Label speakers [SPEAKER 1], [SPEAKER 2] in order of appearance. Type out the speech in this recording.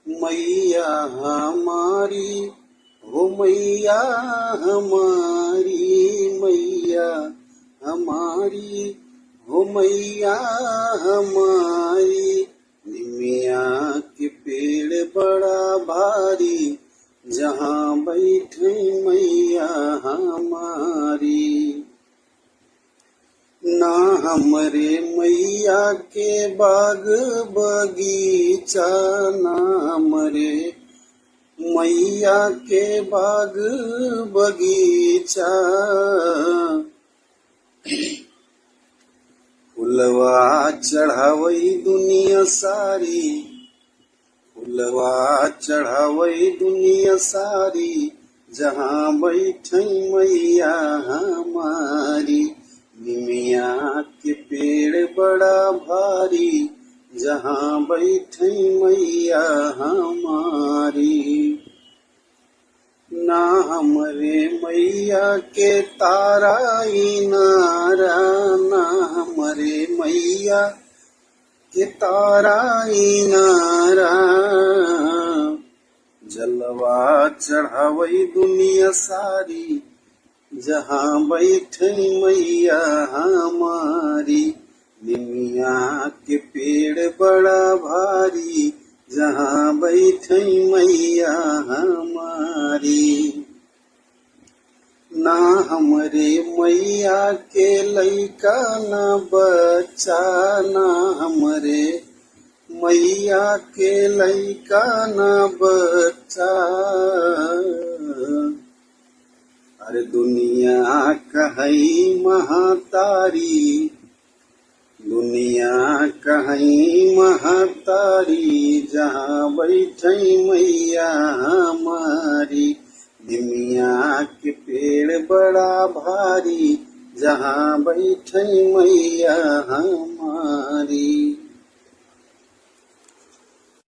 [SPEAKER 1] मैया हमारी, हो मैया हमारी, मैया हमारी, हो मैया हमारी। निमिया के पेड़ बड़ा भारी, जहाँ बैठे मैया हमारी। ना हमरे मैया के बाग बगीचा, ना हमरे मैया के बाग बगीचा। फुलवा चढ़ावई दुनिया सारी, फुलवा चढ़ावई दुनिया सारी, जहाँ बैठे मैया हमारी। निमिया के पेड़ बड़ा भारी, जहाँ बैठे मैया हमारी। ना हमरे मैया के तारा इनारा, ना हमरे मैया के तारा इनारा। जलवा चढ़ावई दुनिया सारी, जहाँ बैठे मैया हमारी। निमिया के पेड़ बड़ा भारी, जहाँ बैठे मैया हमारी। ना हमरे मैया के लइका ना बच्चा, ना हमरे मैया के लइका ना बच्चा। अरे दुनिया कहई महातारी, दुनिया कहई महातारी, जहाँ बैठे मैया हमारी। निमिया के पेड़ बड़ा भारी, जहाँ बैठे मैया हमारी।